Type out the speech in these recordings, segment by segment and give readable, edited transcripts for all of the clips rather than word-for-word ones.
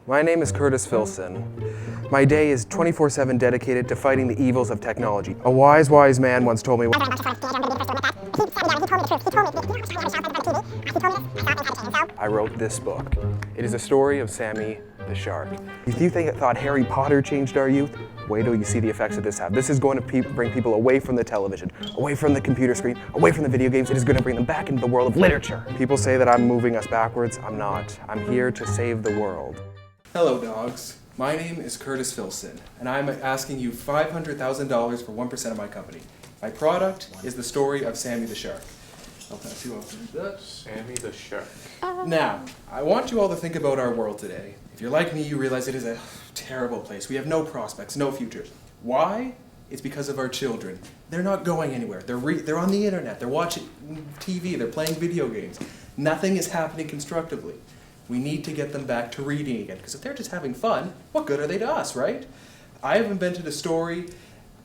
My name is Curtis Filson. My day is 24/7 dedicated to fighting the evils of technology. A wise man once told me, I wrote this book. It is a story of Sammy the Shark. If you thought Harry Potter changed our youth, wait till you see the effects of this have. This is going to bring people away from the television, away from the computer screen, away from the video games. It is going to bring them back into the world of literature. People say that I'm moving us backwards. I'm not. I'm here to save the world. Hello, dogs. My name is Curtis Filson, and I'm asking you $500,000 for 1% of my company. My product is the story of Sammy the Shark. I'll pass you off. Sammy the Shark. Now, I want you all to think about our world today. If you're like me, you realize it is a terrible place. We have no prospects, no future. Why? It's because of our children. They're not going anywhere. They're on the internet. They're watching TV. They're playing video games. Nothing is happening constructively. We need to get them back to reading again, because if they're just having fun, what good are they to us, right? I have invented a story.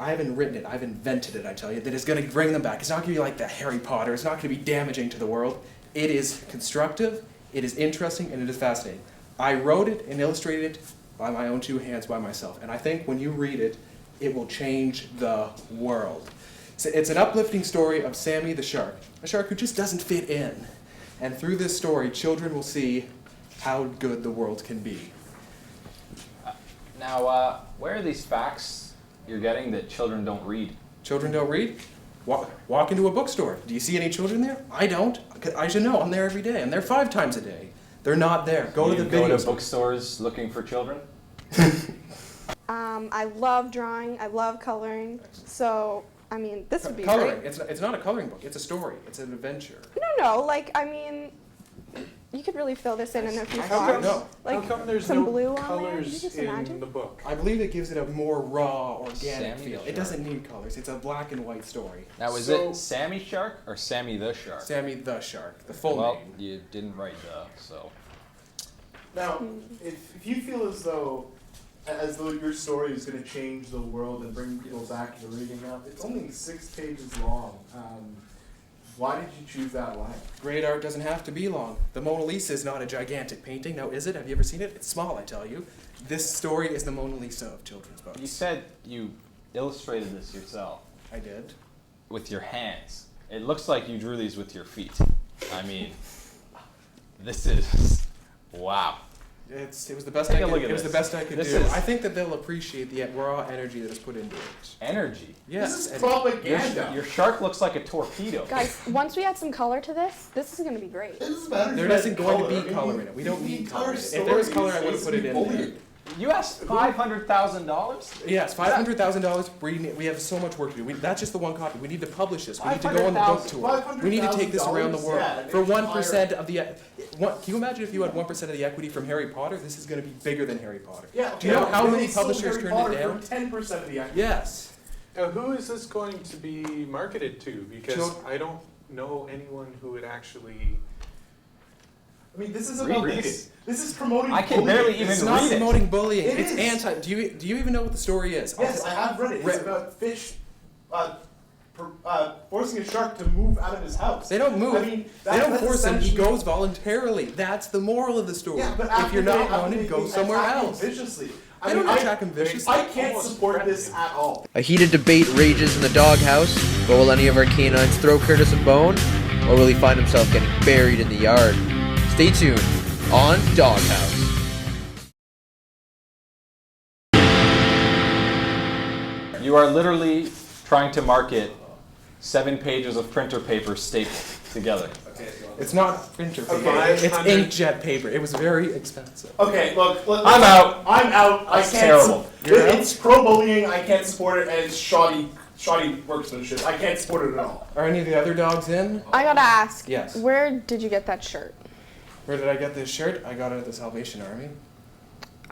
I haven't written it. I've invented it, I tell you, that is going to bring them back. It's not going to be like the Harry Potter. It's not going to be damaging to the world. It is constructive, it is interesting, and it is fascinating. I wrote it and illustrated it by my own two hands by myself, and I think when you read it, it will change the world. It's an uplifting story of Sammy the Shark, a shark who just doesn't fit in. And through this story, children will see how good the world can be. Now, where are these facts you're getting that children don't read? Children don't read? Walk into a bookstore. Do you see any children there? I don't. I should know. I'm there every day. I'm there 5 times a day. They're not there. Go to the video. Go to bookstores looking for children? I love drawing. I love coloring. So, I mean, this would be coloring. great. It's not a coloring book. It's a story. It's an adventure. No. Like, I mean, you could really fill this in a few How come, spots. no. Like How come there's some no blue on there. colors You just in imagine? the book? I believe it gives it a more raw, organic Sammy feel. the It doesn't need colors. It's a black and white story. Now, is So- it Sammy Shark or Sammy the Shark? Sammy the Shark, the full Well, name. you didn't write the, so. Now, if you feel as though your story is going to change the world and bring people back into reading now, it's only 6 pages long. Why did you choose that line? Great art doesn't have to be long. The Mona Lisa is not a gigantic painting. Now, is it? Have you ever seen it? It's small, I tell you. This story is the Mona Lisa of children's books. You said you illustrated this yourself I did. with your hands. It looks like you drew these with your feet. I mean, this is, wow. It was the best Take I a could. look at It was the this. best I could This do. is- I think that they'll appreciate the raw energy that is put into it. Energy. Yes. This is and- propaganda. Your shark looks like a torpedo. Guys, once we add some color to this is going to be great. This is better There than isn't going to color. be color in it. We don't The need entire color in it. If there was story color, I would have is put it in bullying. there. You asked $500,000? Yes, $500,000. We have so much work to do. That's just the one copy. We need to publish this. We need to go on the book tour. We need to take this around the world. $500,000, For yeah, 1% of the... Can you imagine if you had 1% of the equity from Harry Potter? This is going to be bigger than Harry Potter. Yeah, Do you know how they many sold publishers Harry turned Potter it down? For 10% of the equity. Yes. Now, who is this going to be marketed to? Because Chil- I don't know anyone who would actually. I mean, this is Read about this. This is promoting I can bullying. barely even It's not read it. promoting bullying. It It's is. anti... Do you even know what the story is? Yes, I have read it. It's Re- about fish forcing a shark to move out of his house. They don't move. I mean, They don't that's force him. He essentially- goes voluntarily. That's the moral of the story. Yeah, but If you're not wanted, go somewhere else. Viciously. I don't attack him viciously. I can't support this at all. A heated debate rages in the doghouse, but will any of our canines throw Curtis a bone, or will he find himself getting buried in the yard? Stay tuned on Doghouse. You are literally trying to market 7 pages of printer paper stapled together. It's not printer paper. Okay, It's inkjet paper. It was very expensive. Okay, look. I'm out. I'm out. That's I can't. terrible. It's pro-bullying. I can't support it, and it's shoddy workmanship. I can't support it at all. Are any of the other dogs in? I got to ask, Yes. where did you get that shirt? Where did I get this shirt? I got it at the Salvation Army.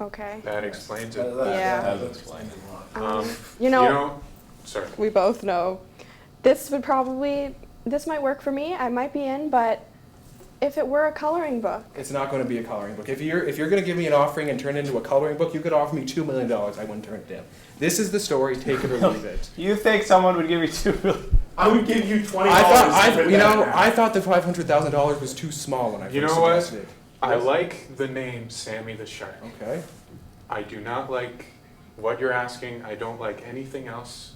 Okay. That explains it. Yeah. That would explain it. You know, Sorry. we both know this might work for me. I might be in, but if it were a coloring book. It's not going to be a coloring book. If you're going to give me an offering and turn it into a coloring book, you could offer me $2 million. I wouldn't turn it down. This is the story. Take it or leave it. You think someone would give you $2 million? I would give you $20. I to print that now. thought the $500,000 was too small when I first You know what? suggested it. I like the name Sammy the Shark. Okay. I do not like what you're asking. I don't like anything else.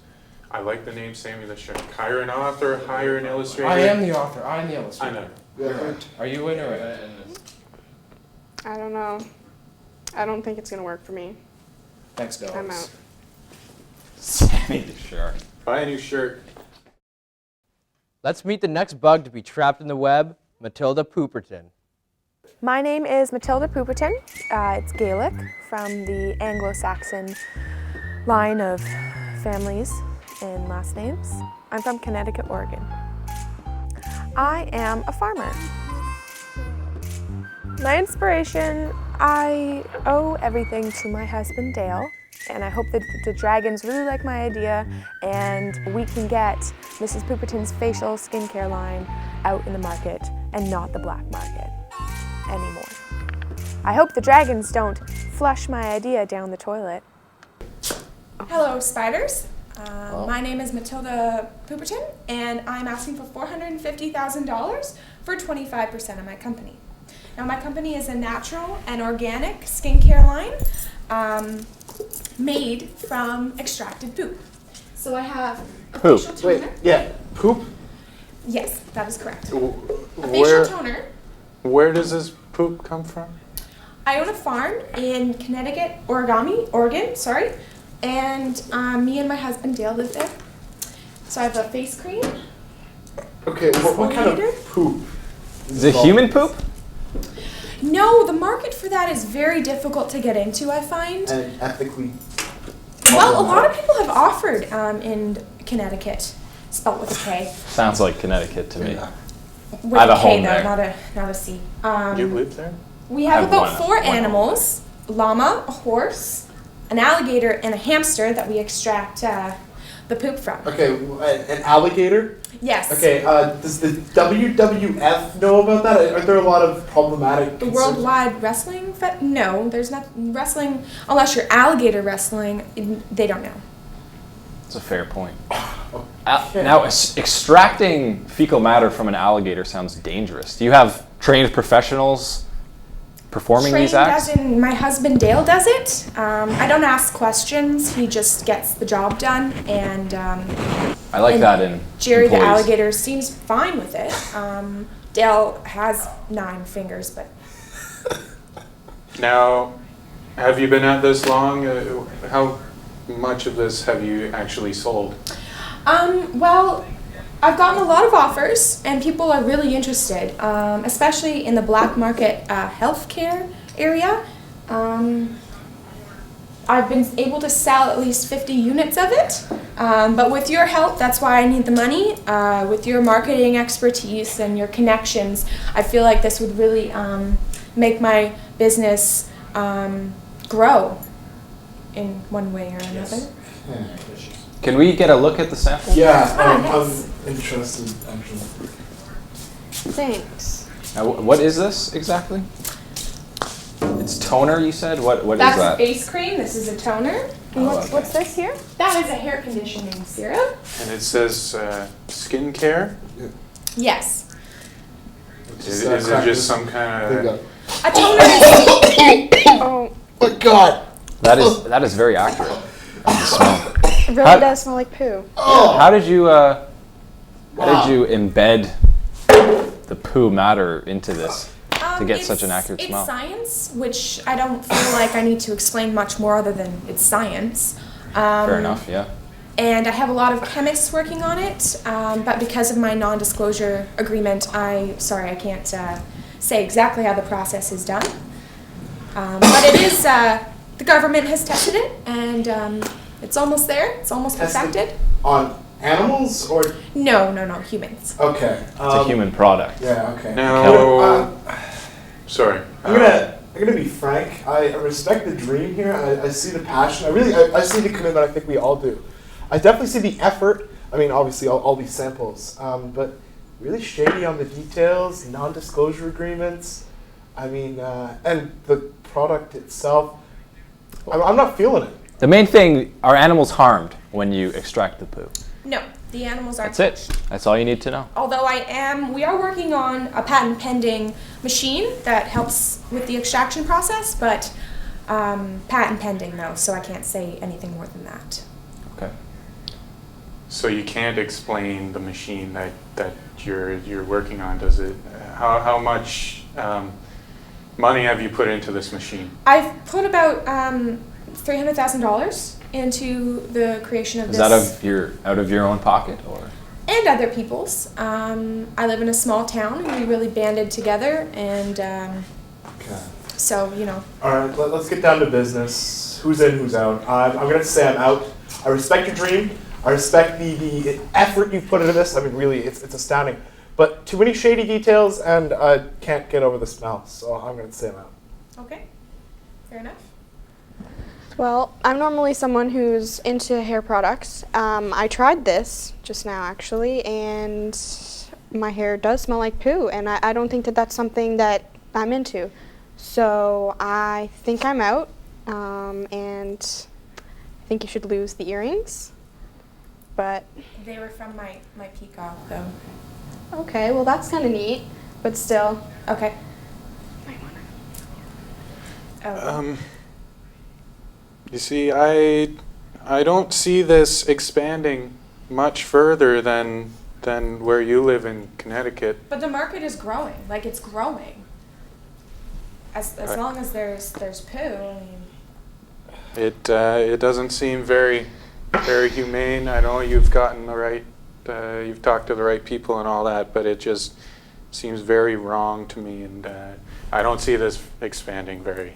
I like the name Sammy the Shark. Hire an author, hire an illustrator. I am the author. I am the illustrator. I know. Are you in or out? I don't know. I don't think it's gonna work for me. Thanks, dogs. I'm out. Sammy the Shark. Buy a new shirt. Let's meet the next bug to be trapped in the web, Matilda Pooperton. My name is Matilda Pooperton. It's Gaelic from the Anglo-Saxon line of families and last names. I'm from Connecticut, Oregon. I am a farmer. My inspiration, I owe everything to my husband Dale, and I hope that the dragons really like my idea and we can get Mrs. Pooperton's facial skincare line out in the market and not the black market anymore. I hope the dragons don't flush my idea down the toilet. Hello, spiders. My name is Matilda Pooperton, and I'm asking for $450,000 for 25% of my company. Now, my company is a natural and organic skincare line made from extracted poop. So I have a Poop. facial toner. Wait, yeah, poop? Yes, that is correct. A Where, facial toner. where does this poop come from? I own a farm in Connecticut, Oregon, sorry, and me and my husband Dale live there. So I have a face cream. Okay, what kind Exfoliator? of poop? Is it human poop? No, the market for that is very difficult to get into, I find. And ethically. Well, a lot of people have offered in Connecticut, spelt with a K. Sounds like Connecticut to me. With I have a K home though, there. not a C. You live there? We have I have about one 4 home animals: llama, a horse, an alligator, and a hamster that we extract the poop from. Okay, an alligator? Yes. Okay, does the WWF know about that? Are there a lot of problematic The concerns? Worldwide Wrestling No, there's not wrestling unless you're alligator wrestling. They don't know. That's a fair point. Now, extracting fecal matter from an alligator sounds dangerous. Do you have trained professionals performing these acts? As in my husband Dale does it. I don't ask questions. He just gets the job done, and I like and that in Jerry the employees. alligator seems fine with it. Dale has 9 fingers, but Now, have you been at this long? How much of this have you actually sold? well, I've gotten a lot of offers, and people are really interested, especially in the black market healthcare area. I've been able to sell at least 50 units of it, but with your help, that's why I need the money. With your marketing expertise and your connections, I feel like this would really make my business grow in one way or another. Can we get a look at the sample? Yeah, yes. I'm interested, actually. Thanks. Now, what is this exactly? It's toner, you said? What is That's a that? face cream. This is a toner. And Oh, okay. what's this here? That is a hair conditioning serum. And it says skincare? Yes. Is it just some kind There you of... go. A toner is Oh, Oh, God! That is very accurate. The smell. it really does smell like poo. How did you embed the poo matter into this to get such an accurate smell? It's science, which I don't feel like I need to explain much more other than it's science. Fair enough, yeah. And I have a lot of chemists working on it, but because of my non-disclosure agreement, I can't say exactly how the process is done. But it is, the government has tested it, and it's almost there. It's almost Tested perfected. On animals or? No, humans. Okay. It's a human product. Yeah, okay. Now, sorry. I'm gonna be frank. I respect the dream here. I see the passion. I see the commitment. I think we all do. I definitely see the effort. I mean, obviously, all these samples, but really shady on the details, non-disclosure agreements. I mean, and the product itself. I'm not feeling it. The main thing, are animals harmed when you extract the poo? No. The animals aren't That's touched. it. That's all you need to know. Although we are working on a patent pending machine that helps with the extraction process, but patent pending though, so I can't say anything more than that. Okay. So you can't explain the machine that you're working on, does it? How much money have you put into this machine? I've put about $300,000 into the creation of Is this. that out of your own pocket, or? And other people's. I live in a small town, and we really banded together, and Okay. so, you know. All right, let's get down to business. Who's in, who's out? I'm going to say I'm out. I respect your dream. I respect the effort you've put into this. I mean, really, it's astounding. But too many shady details, and I can't get over the smell, so I'm going to say I'm out. Okay, fair enough. Well, I'm normally someone who's into hair products. I tried this just now, actually, and my hair does smell like poo, and I don't think that that's something that I'm into. So I think I'm out, and I think you should lose the earrings. But They were from my peacock, though. okay, well that's kind of neat, but still. Okay. You see, I don't see this expanding much further than where you live in Connecticut. But the market is growing. Like, it's growing. As long as there's poo, I mean. It doesn't seem very humane. I know you've gotten the right, you've talked to the right people and all that, but it just seems very wrong to me, and I don't see this expanding very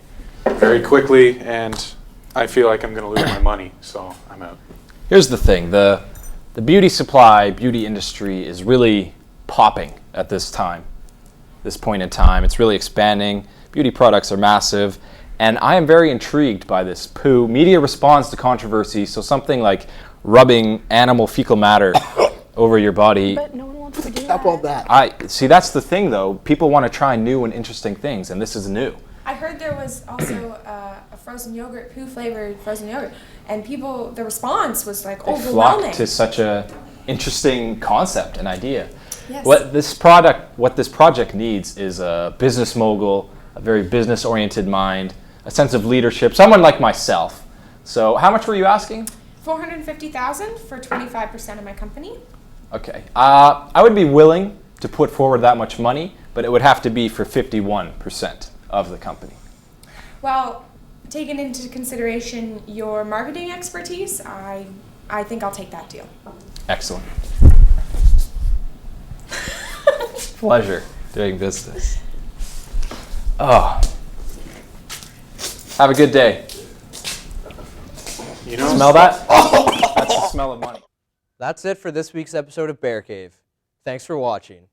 quickly, and I feel like I'm going to lose my money, so I'm out. Here's the thing. The beauty supply, beauty industry is really popping at this point in time. It's really expanding. Beauty products are massive. And I am very intrigued by this poo. Media responds to controversy, so something like rubbing animal fecal matter over your body. But no one wants to do Stop that. all that. See, that's the thing, though. People want to try new and interesting things, and this is new. I heard there was also a frozen yogurt, poo-flavored frozen yogurt, and the response was like They overwhelming. flock to such a interesting concept and idea. Yes. What this project needs is a business mogul, a very business-oriented mind, a sense of leadership, someone like myself. So how much were you asking? $450,000 for 25% of my company. Okay. I would be willing to put forward that much money, but it would have to be for 51% of the company. Well, taking into consideration your marketing expertise, I think I'll take that deal. Excellent. Pleasure doing business. Oh. Have a good day. You know, Smell that? That's the smell of money. That's it for this week's episode of Bear Cave. Thanks for watching.